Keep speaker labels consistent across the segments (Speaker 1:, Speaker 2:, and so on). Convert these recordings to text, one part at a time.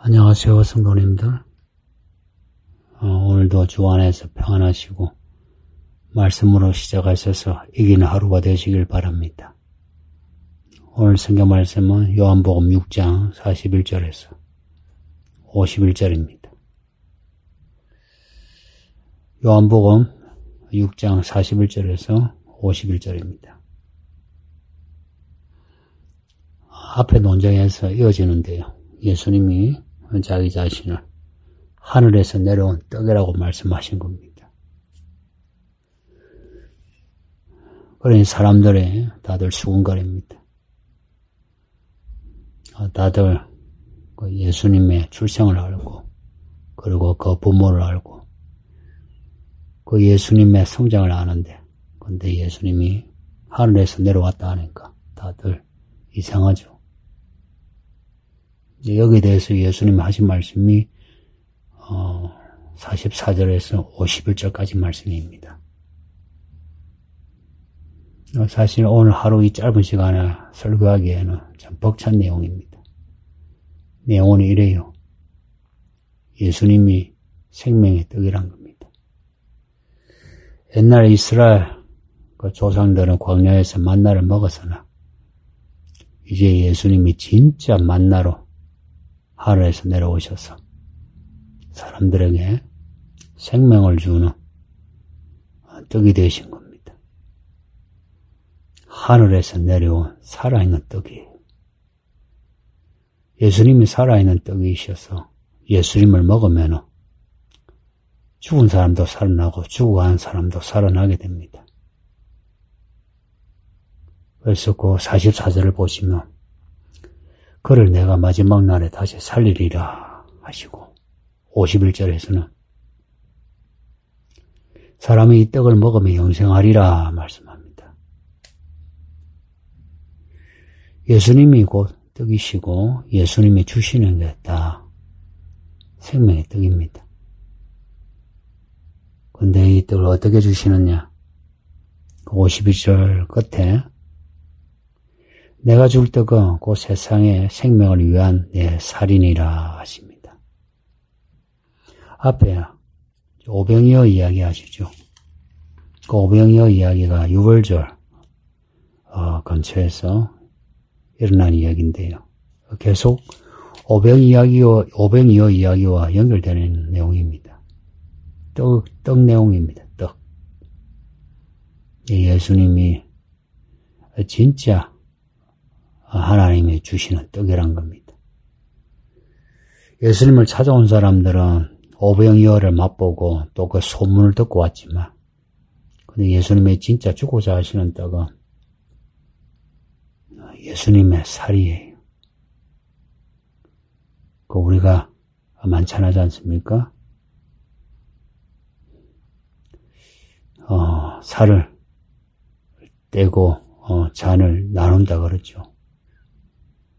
Speaker 1: 안녕하세요, 성도님들. 오늘도 주 안에서 평안하시고 말씀으로 시작하셔서 이기는 하루가 되시길 바랍니다. 오늘 성경 말씀은 요한복음 6장 41절에서 51절입니다. 요한복음 6장 41절에서 51절입니다. 앞에 논쟁에서 이어지는데요. 예수님이 자기 자신을 하늘에서 내려온 떡이라고 말씀하신 겁니다. 그러니 사람들이 다들 수군거립니다. 다들 예수님의 출생을 알고, 그리고 그 부모를 알고, 그 예수님의 성장을 아는데, 근데 예수님이 하늘에서 내려왔다 하니까 다들 이상하죠. 여기에 대해서 예수님이 하신 말씀이 44절에서 51절까지 말씀입니다. 사실 오늘 하루 이 짧은 시간에 설교하기에는 참 벅찬 내용입니다. 내용은 이래요. 예수님이 생명의 떡이란 겁니다. 옛날 이스라엘 그 조상들은 광야에서 만나를 먹었으나 이제 예수님이 진짜 만나로 하늘에서 내려오셔서 사람들에게 생명을 주는 떡이 되신 겁니다. 하늘에서 내려온 살아있는 떡이에요. 예수님이 살아있는 떡이셔서 예수님을 먹으면 죽은 사람도 살아나고 죽어간 사람도 살아나게 됩니다. 그래서 그 44절을 보시면 그를 내가 마지막 날에 다시 살리리라 하시고 51절에서는 사람이 이 떡을 먹으면 영생하리라 말씀합니다. 예수님이 곧 떡이시고 예수님이 주시는 게 다 생명의 떡입니다. 근데 이 떡을 어떻게 주시느냐? 51절 끝에 내가 줄 떡은 그 세상의 생명을 위한 내 살이니라 하십니다. 앞에 오병이어 이야기 하시죠. 그 오병이어 이야기가 유월절 근처에서 일어난 이야기인데요. 계속 오병이어 이야기와 연결되는 내용입니다. 떡 내용입니다. 떡. 예수님이 진짜 하나님이 주시는 떡이란 겁니다. 예수님을 찾아온 사람들은 오병이어를 맛보고 또 그 소문을 듣고 왔지만 근데 예수님이 진짜 주고자 하시는 떡은 예수님의 살이에요. 그 우리가 만찬하지 않습니까? 살을 떼고 잔을 나눈다 그러죠.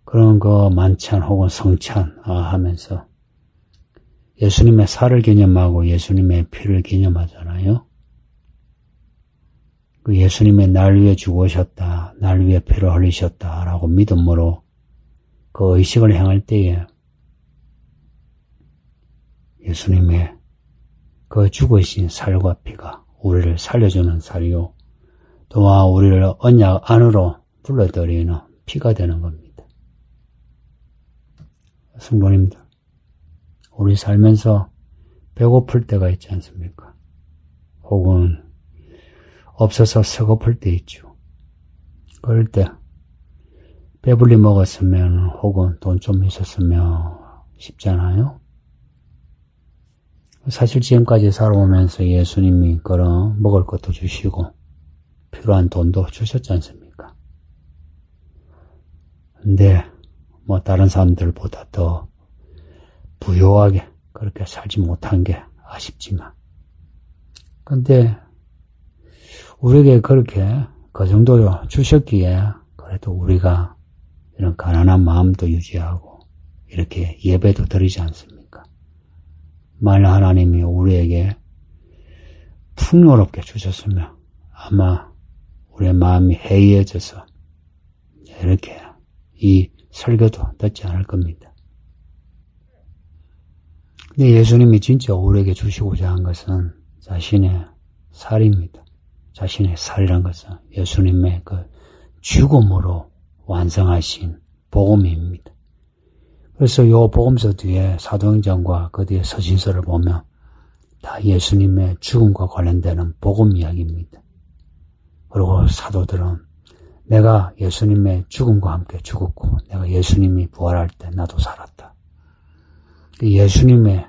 Speaker 1: 그런 그 만찬 혹은 성찬 하면서 예수님의 살을 기념하고 예수님의 피를 기념하잖아요. 그 예수님의 날 위해 죽으셨다, 날 위해 피를 흘리셨다라고 믿음으로 그 의식을 행할 때에 예수님의 그 죽으신 살과 피가 우리를 살려주는 살이요, 또한 우리를 언약 안으로 불러들이는 피가 되는 겁니다. 성도님들, 우리 살면서 배고플 때가 있지 않습니까? 혹은 없어서 서글플 때 있죠. 그럴 때 배불리 먹었으면 혹은 돈 좀 있었으면 싶잖아요. 사실 지금까지 살아오면서 예수님이 그런 먹을 것도 주시고 필요한 돈도 주셨지 않습니까? 근데 다른 사람들보다 더 부유하게 그렇게 살지 못한 게 아쉽지만 근데 우리에게 그렇게 그 정도 주셨기에 그래도 우리가 이런 가난한 마음도 유지하고 이렇게 예배도 드리지 않습니까? 만일 하나님이 우리에게 풍요롭게 주셨으면 아마 우리의 마음이 해이해져서 이렇게 이 설교도 듣지 않을 겁니다. 근데 예수님이 진짜 우리에게 주시고자 한 것은 자신의 살입니다. 자신의 살이란 것은 예수님의 그 죽음으로 완성하신 복음입니다. 그래서 요 복음서 뒤에 사도행전과 그 뒤에 서신서를 보면 다 예수님의 죽음과 관련되는 복음 이야기입니다. 그리고 사도들은 내가 예수님의 죽음과 함께 죽었고 내가 예수님이 부활할 때 나도 살았다. 예수님의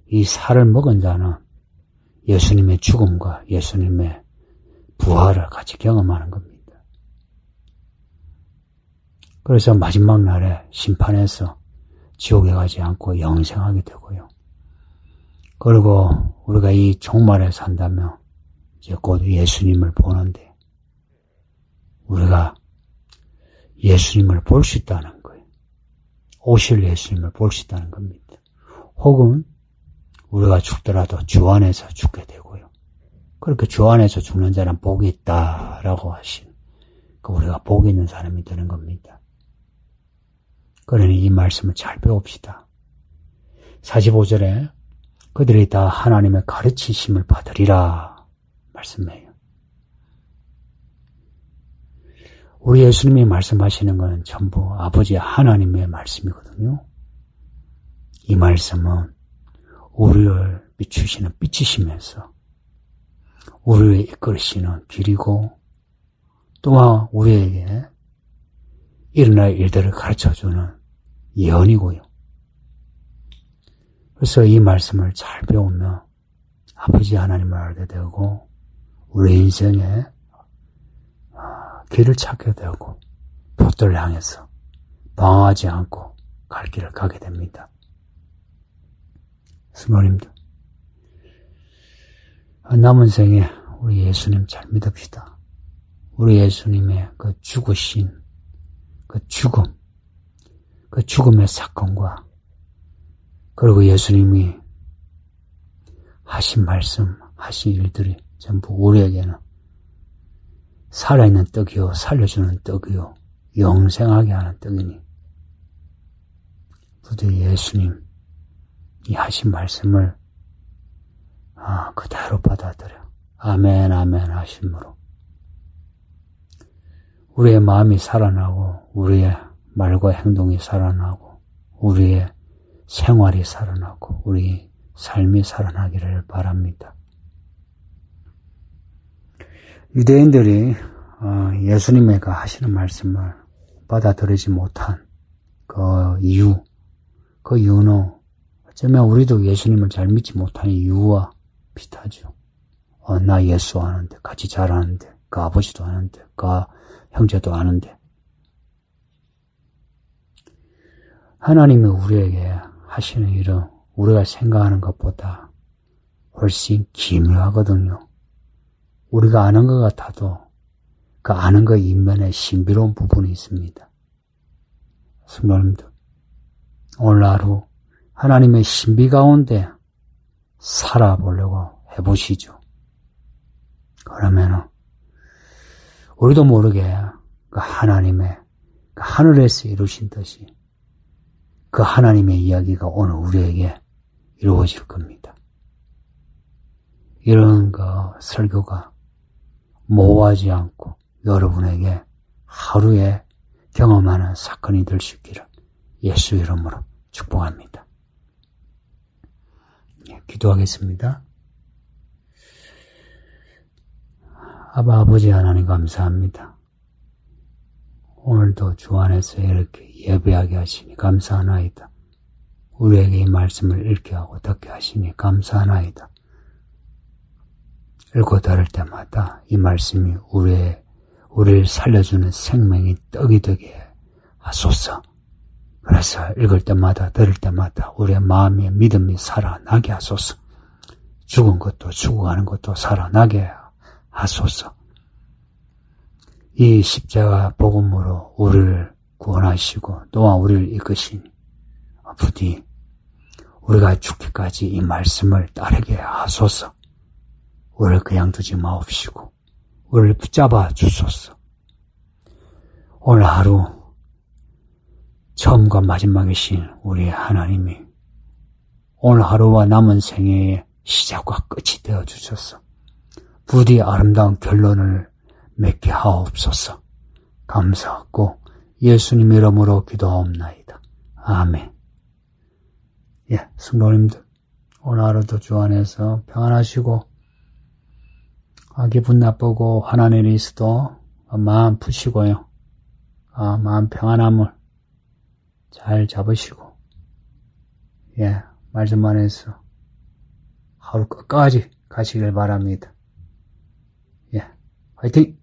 Speaker 1: 이 살을 먹은 자는 예수님의 죽음과 예수님의 부활을 같이 경험하는 겁니다. 그래서 마지막 날에 심판에서 지옥에 가지 않고 영생하게 되고요. 그리고 우리가 이 종말에 산다면 이제 곧 예수님을 보는데 우리가 예수님을 볼 수 있다는 거예요. 오실 예수님을 볼 수 있다는 겁니다. 혹은 우리가 죽더라도 주 안에서 죽게 되고요. 그렇게 주 안에서 죽는 자는 복이 있다라고 하신 우리가 복이 있는 사람이 되는 겁니다. 그러니 이 말씀을 잘 배웁시다. 45절에 그들이 다 하나님의 가르치심을 받으리라 말씀해요. 우리 예수님이 말씀하시는 것은 전부 아버지 하나님의 말씀이거든요. 이 말씀은 우리를 비추시는 빛이시면서 우리를 이끌으시는 길이고 또한 우리에게 일어날 일들을 가르쳐주는 예언이고요. 그래서 이 말씀을 잘 배우면 아버지 하나님을 알게 되고 우리 인생에 길을 찾게 되고 복들을 향해서 방황하지 않고 갈 길을 가게 됩니다. 스모님들 남은 생에 우리 예수님 잘 믿읍시다. 우리 예수님의 그 죽으신 그 죽음, 그 죽음의 사건과 그리고 예수님이 하신 말씀, 하신 일들이 전부 우리에게는 살아있는 떡이요, 살려주는 떡이요, 영생하게 하는 떡이니 부디 예수님이 하신 말씀을 그대로 받아들여 아멘 아멘 하심으로 우리의 마음이 살아나고 우리의 말과 행동이 살아나고 우리의 생활이 살아나고 우리 삶이 살아나기를 바랍니다. 유대인들이 예수님의 그 하시는 말씀을 받아들이지 못한 그 이유는 어쩌면 우리도 예수님을 잘 믿지 못하는 이유와 비슷하죠. 나 예수 아는데, 같이 잘 아는데, 그 아버지도 아는데, 그 형제도 아는데. 하나님이 우리에게 하시는 일은 우리가 생각하는 것보다 훨씬 기묘하거든요. 우리가 아는 것 같아도 그 아는 것 이면에 신비로운 부분이 있습니다. 성도님들, 오늘 하루 하나님의 신비 가운데 살아보려고 해보시죠. 그러면 우리도 모르게 그 하나님의 그 하늘에서 이루신 듯이 그 하나님의 이야기가 오늘 우리에게 이루어질 겁니다. 이런 그 설교가 모호하지 않고 여러분에게 하루에 경험하는 사건이 될 수 있기를 예수 이름으로 축복합니다. 기도하겠습니다. 아버지 하나님 감사합니다. 오늘도 주 안에서 이렇게 예배하게 하시니 감사하나이다. 우리에게 이 말씀을 읽게 하고 듣게 하시니 감사하나이다. 읽고 들을 때마다 이 말씀이 우리를 살려주는 생명의 떡이 되게 하소서. 그래서 읽을 때마다 들을 때마다 우리의 마음의 믿음이 살아나게 하소서. 죽은 것도 죽어가는 것도 살아나게 하소서. 이 십자가 복음으로 우리를 구원하시고 또한 우리를 이끄시니 부디 우리가 죽기까지 이 말씀을 따르게 하소서. 우리를 그냥 두지 마옵시고 우리를 붙잡아 주소서. 오늘 하루 처음과 마지막이신 우리 하나님이 오늘 하루와 남은 생애의 시작과 끝이 되어 주셔서 부디 아름다운 결론을 맺게 하옵소서. 감사하고 예수님 이름으로 기도하옵나이다. 아멘. 예, 성도님들 오늘 하루도 주 안에서 평안하시고 기분 나쁘고 화난 일이 있어도 마음 푸시고요. 마음 평안함을 잘 잡으시고 말씀 안에서 하루 끝까지 가시길 바랍니다. 화이팅!